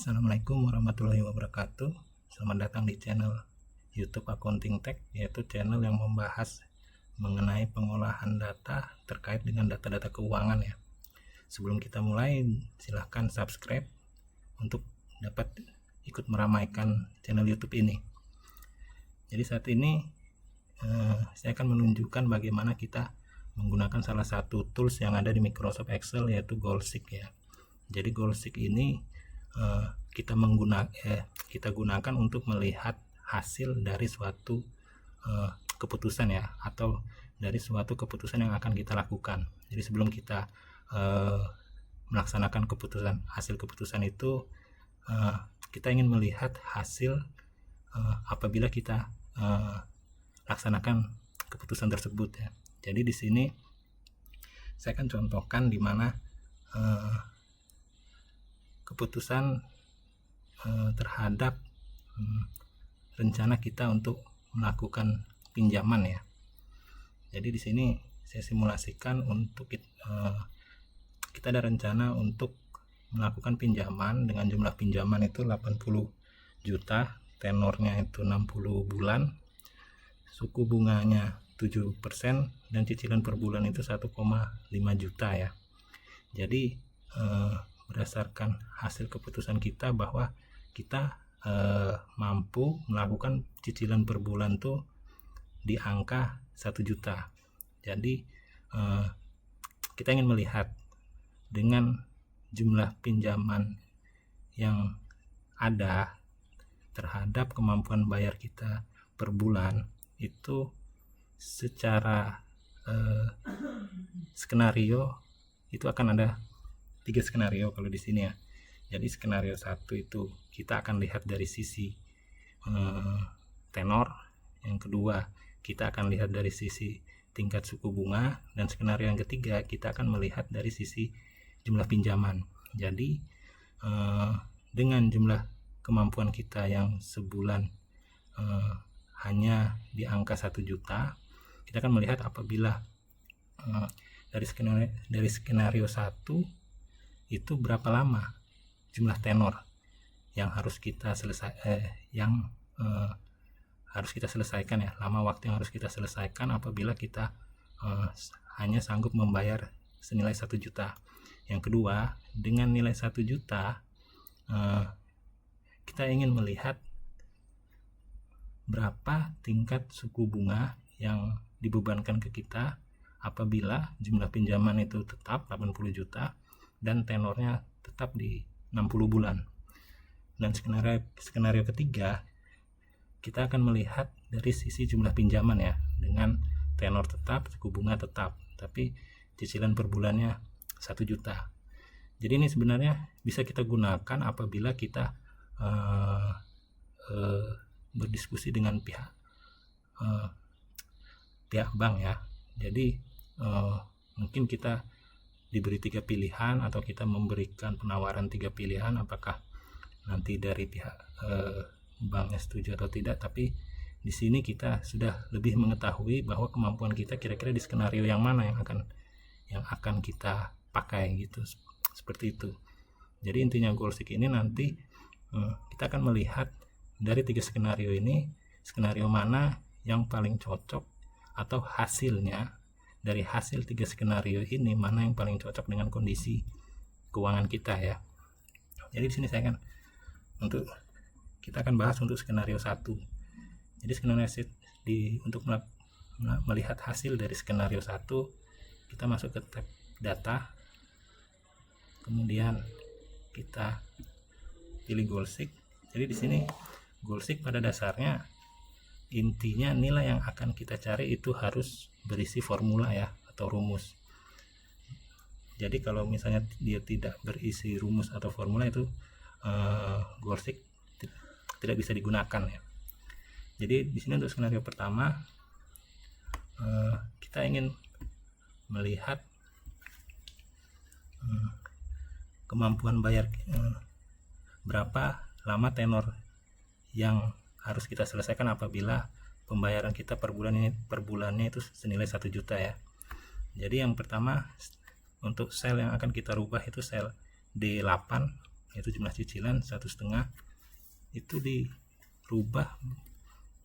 Assalamualaikum warahmatullahi wabarakatuh. Selamat datang di channel YouTube Accounting Tech, yaitu channel yang membahas mengenai pengolahan data terkait dengan data-data keuangan ya. Sebelum kita mulai, silahkan subscribe untuk dapat ikut meramaikan channel YouTube ini. Jadi saat ini saya akan menunjukkan bagaimana kita menggunakan salah satu tools yang ada di Microsoft Excel, yaitu Goalseek ya. Jadi Goalseek ini kita gunakan untuk melihat hasil dari suatu keputusan ya, atau dari suatu keputusan yang akan kita lakukan. Jadi sebelum kita melaksanakan hasil keputusan itu, kita ingin melihat hasil apabila kita laksanakan keputusan tersebut ya. Jadi di sini saya akan contohkan di mana keputusan terhadap rencana kita untuk melakukan pinjaman ya. Jadi di sini saya simulasikan untuk kita ada rencana untuk melakukan pinjaman dengan jumlah pinjaman itu 80 juta, tenornya itu 60 bulan, suku bunganya 7% dan cicilan per bulan itu 1,5 juta ya. Jadi berdasarkan hasil keputusan kita bahwa kita mampu melakukan cicilan per bulan tuh di angka 1 juta. Jadi kita ingin melihat dengan jumlah pinjaman yang ada terhadap kemampuan bayar kita per bulan itu secara skenario itu akan ada 3 skenario kalau di sini ya. Jadi skenario 1 itu kita akan lihat dari sisi tenor, yang kedua kita akan lihat dari sisi tingkat suku bunga, dan skenario yang ketiga kita akan melihat dari sisi jumlah pinjaman. Jadi dengan jumlah kemampuan kita yang sebulan hanya di angka 1 juta, kita akan melihat apabila dari skenario 1 itu berapa lama jumlah tenor yang harus kita selesaikan ya, lama waktu yang harus kita selesaikan apabila kita hanya sanggup membayar senilai 1 juta. Yang kedua, dengan nilai 1 juta kita ingin melihat berapa tingkat suku bunga yang dibebankan ke kita apabila jumlah pinjaman itu tetap 80 juta dan tenornya tetap di 60 bulan. Dan skenario ketiga kita akan melihat dari sisi jumlah pinjaman ya, dengan tenor tetap, suku bunga tetap, tapi cicilan per bulannya 1 juta. Jadi ini sebenarnya bisa kita gunakan apabila kita berdiskusi dengan pihak bank ya. Jadi mungkin kita diberi 3 pilihan atau kita memberikan penawaran 3 pilihan, apakah nanti dari pihak banknya setuju atau tidak. Tapi di sini kita sudah lebih mengetahui bahwa kemampuan kita kira-kira di skenario yang mana yang akan kita pakai gitu, seperti itu. Jadi intinya Goalseek ini nanti kita akan melihat dari 3 skenario ini, skenario mana yang paling cocok, atau hasilnya dari hasil 3 skenario ini mana yang paling cocok dengan kondisi keuangan kita ya. Jadi di sini kita akan bahas untuk skenario 1. Jadi skenario untuk melihat hasil dari skenario 1, kita masuk ke tab data, kemudian kita pilih Goalseek. Jadi di sini Goalseek pada dasarnya intinya nilai yang akan kita cari itu harus berisi formula ya, atau rumus. Jadi kalau misalnya dia tidak berisi rumus atau formula, itu Goalseek tidak bisa digunakan ya. Jadi di sini untuk skenario pertama kita ingin melihat kemampuan bayar, berapa lama tenor yang harus kita selesaikan apabila pembayaran kita per bulannya itu senilai 1 juta ya. Jadi yang pertama untuk sel yang akan kita rubah itu sel D8 yaitu jumlah cicilan 1,5 itu dirubah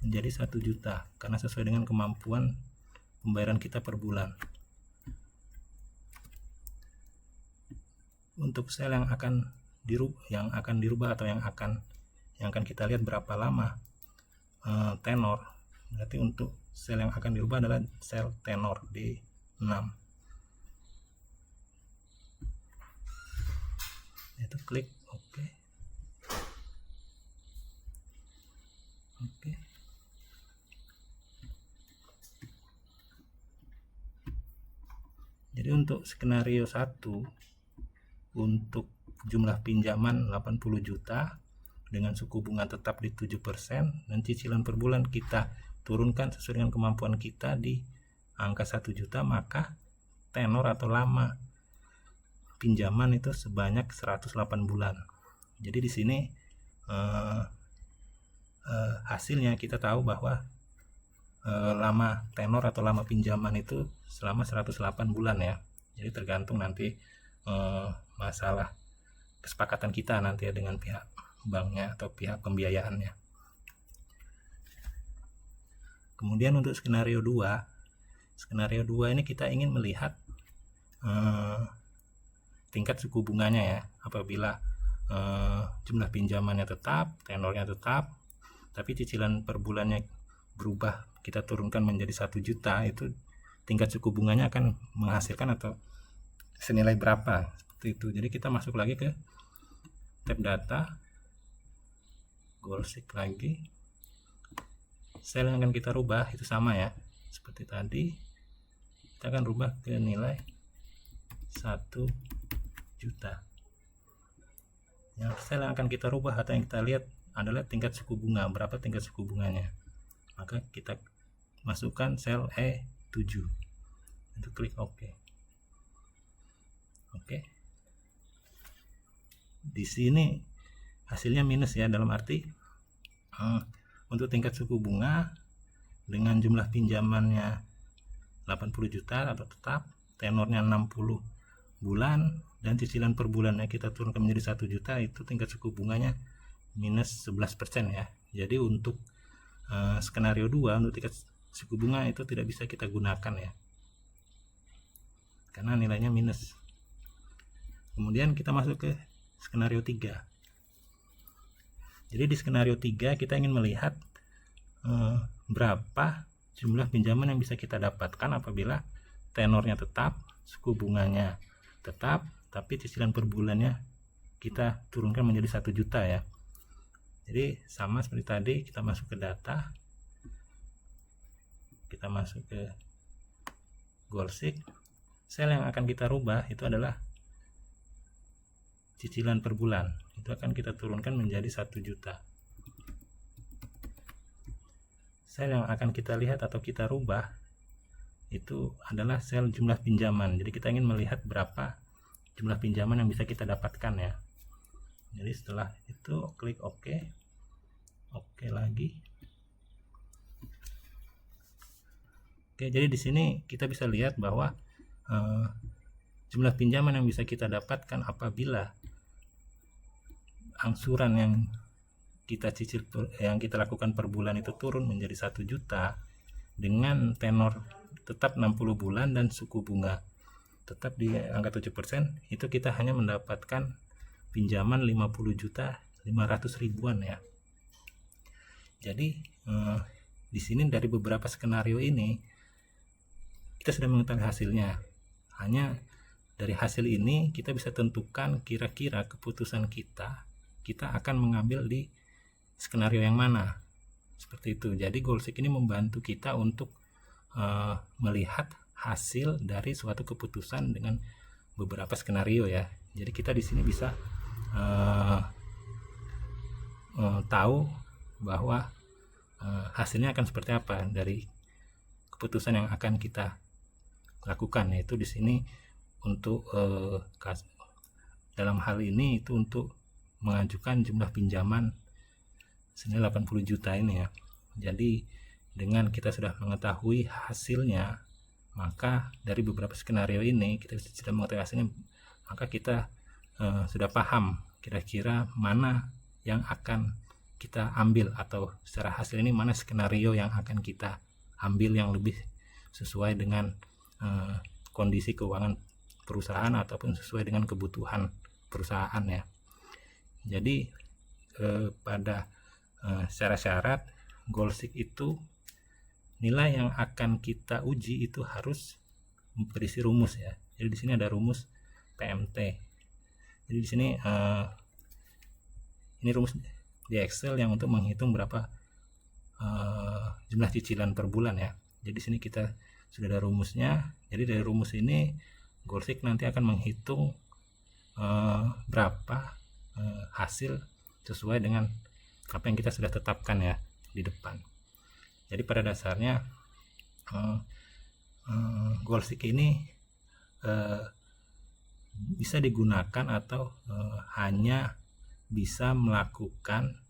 menjadi 1 juta karena sesuai dengan kemampuan pembayaran kita per bulan. Untuk sel yang akan dirubah atau yang akan kita lihat berapa lama tenor, berarti untuk sel yang akan dirubah adalah sel tenor D6. Itu klik OK. Oke. Jadi untuk skenario 1 untuk jumlah pinjaman 80 juta dengan suku bunga tetap di 7% dan cicilan per bulan kita turunkan sesuai dengan kemampuan kita di angka 1 juta, maka tenor atau lama pinjaman itu sebanyak 108 bulan. Jadi di sini hasilnya kita tahu bahwa lama tenor atau lama pinjaman itu selama 108 bulan ya. Jadi tergantung nanti masalah kesepakatan kita nanti ya dengan pihak banknya atau pihak pembiayaannya. Kemudian untuk skenario 2 ini kita ingin melihat tingkat suku bunganya ya. Apabila jumlah pinjamannya tetap, tenornya tetap, tapi cicilan per bulannya berubah, kita turunkan menjadi 1 juta, itu tingkat suku bunganya akan menghasilkan atau senilai berapa, seperti itu. Jadi kita masuk lagi ke tab data, goalseek lagi, sel yang akan kita rubah itu sama ya, seperti tadi, kita akan rubah ke nilai 1 juta. Yang sel yang akan kita rubah atau yang kita lihat adalah tingkat suku bunga, berapa tingkat suku bunganya. Maka kita masukkan sel E7 untuk klik OK. Oke. Di sini hasilnya minus ya, dalam arti untuk tingkat suku bunga dengan jumlah pinjamannya 80 juta atau tetap, tenornya 60 bulan dan cicilan per bulannya kita turunkan menjadi 1 juta, itu tingkat suku bunganya minus 11% ya. Jadi untuk skenario 2 untuk tingkat suku bunga itu tidak bisa kita gunakan ya, karena nilainya minus. Kemudian kita masuk ke skenario 3. Jadi di skenario 3 kita ingin melihat berapa jumlah pinjaman yang bisa kita dapatkan apabila tenornya tetap, suku bunganya tetap, tapi cicilan per bulannya kita turunkan menjadi 1 juta ya. Jadi sama seperti tadi, kita masuk ke data, kita masuk ke goalseek, sel yang akan kita rubah itu adalah cicilan per bulan, itu akan kita turunkan menjadi 1 juta. Sel yang akan kita lihat atau kita rubah itu adalah sel jumlah pinjaman. Jadi kita ingin melihat berapa jumlah pinjaman yang bisa kita dapatkan ya. Jadi setelah itu klik OK, OK lagi. Oke, jadi di sini kita bisa lihat bahwa jumlah pinjaman yang bisa kita dapatkan apabila angsuran yang kita cicil yang kita lakukan per bulan itu turun menjadi 1 juta dengan tenor tetap 60 bulan dan suku bunga tetap di angka 7%, itu kita hanya mendapatkan pinjaman 50.500.000-an ya. Jadi di sini dari beberapa skenario ini kita sudah mengetahui hasilnya. Hanya dari hasil ini kita bisa tentukan kira-kira keputusan kita akan mengambil di skenario yang mana, seperti itu. Jadi goalseek ini membantu kita untuk melihat hasil dari suatu keputusan dengan beberapa skenario ya. Jadi kita di sini bisa tahu bahwa hasilnya akan seperti apa dari keputusan yang akan kita lakukan, yaitu di sini untuk dalam hal ini itu untuk mengajukan jumlah pinjaman senilai 80 juta ini ya. Jadi dengan kita sudah mengetahui hasilnya, maka dari beberapa skenario ini kita sudah mengetahui hasilnya, maka kita sudah paham kira-kira mana yang akan kita ambil, atau secara hasil ini mana skenario yang akan kita ambil yang lebih sesuai dengan kondisi keuangan perusahaan ataupun sesuai dengan kebutuhan perusahaan ya. Jadi pada syarat-syarat goalseek itu nilai yang akan kita uji itu harus berisi rumus ya. Jadi di sini ada rumus PMT. Jadi di sini ini rumus di Excel yang untuk menghitung berapa jumlah cicilan per bulan ya. Jadi di sini kita sudah ada rumusnya. Jadi dari rumus ini goalseek nanti akan menghitung berapa hasil sesuai dengan apa yang kita sudah tetapkan ya di depan. Jadi pada dasarnya goalseek ini bisa digunakan atau hanya bisa melakukan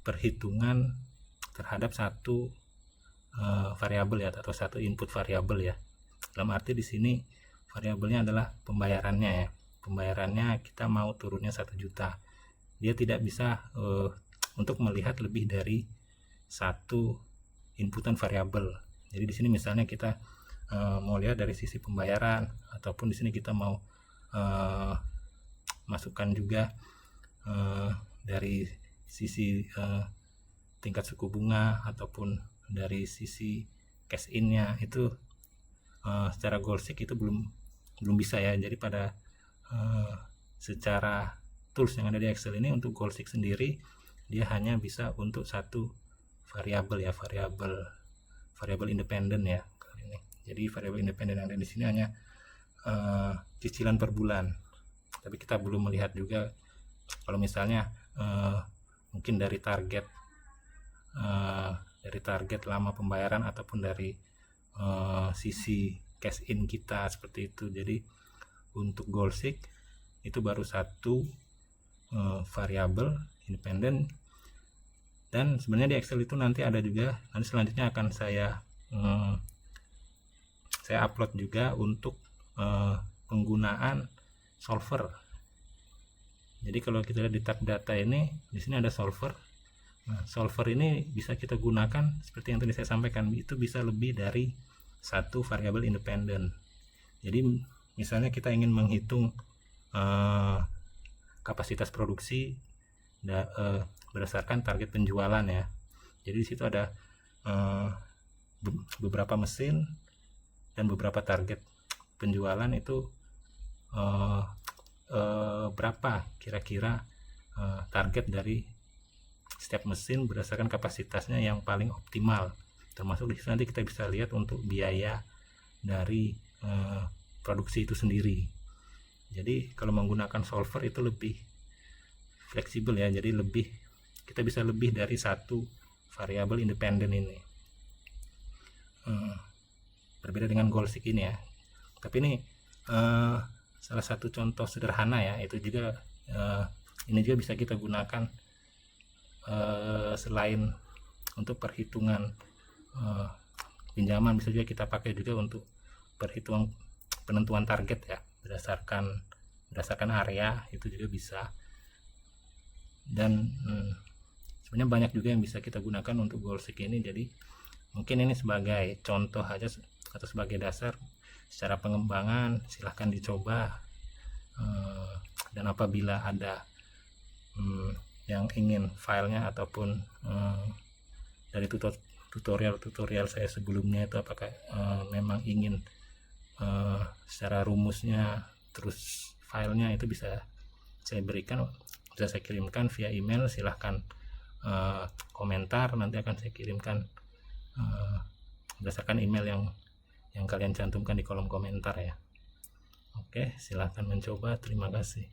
perhitungan terhadap satu variabel ya, atau satu input variabel ya. Dalam arti di sini variabelnya adalah pembayarannya ya. Pembayarannya kita mau turunnya 1 juta. Dia tidak bisa untuk melihat lebih dari satu inputan variabel. Jadi di sini misalnya kita mau lihat dari sisi pembayaran, ataupun di sini kita mau masukkan juga dari sisi tingkat suku bunga ataupun dari sisi cash in-nya, itu secara goalseek itu belum bisa ya. Jadi pada secara tools yang ada di Excel ini untuk goalseek sendiri dia hanya bisa untuk satu variabel ya, variabel independen ya. Jadi variabel independen yang ada di sini hanya cicilan per bulan. Tapi kita belum melihat juga kalau misalnya mungkin dari target lama pembayaran ataupun dari sisi cash in kita seperti itu. Jadi untuk goalseek itu baru satu variabel independen, dan sebenarnya di Excel itu nanti ada juga, nanti selanjutnya akan saya upload juga untuk penggunaan solver. Jadi kalau kita lihat di tab data ini, di sini ada solver. Nah, solver ini bisa kita gunakan seperti yang tadi saya sampaikan, itu bisa lebih dari satu variabel independen. Jadi misalnya kita ingin menghitung kapasitas produksi berdasarkan target penjualan ya. Jadi di situ ada beberapa mesin dan beberapa target penjualan itu berapa kira-kira target dari setiap mesin berdasarkan kapasitasnya yang paling optimal. Termasuk di situ nanti kita bisa lihat untuk biaya dari produksi itu sendiri. Jadi kalau menggunakan solver itu lebih fleksibel ya, jadi kita bisa lebih dari satu variabel independen ini. Berbeda dengan goalseek ini ya. Tapi ini salah satu contoh sederhana ya, itu juga ini juga bisa kita gunakan selain untuk perhitungan pinjaman, bisa juga kita pakai juga untuk perhitungan penentuan target ya, berdasarkan area, itu juga bisa. Dan sebenarnya banyak juga yang bisa kita gunakan untuk goalseek ini. Jadi mungkin ini sebagai contoh aja atau sebagai dasar. Secara pengembangan silahkan dicoba, dan apabila ada yang ingin filenya ataupun dari tutorial saya sebelumnya itu apakah memang ingin secara rumusnya terus filenya, itu bisa saya berikan, bisa saya kirimkan via email. Silahkan komentar, nanti akan saya kirimkan berdasarkan email yang kalian cantumkan di kolom komentar ya. Oke, silahkan mencoba. Terima kasih.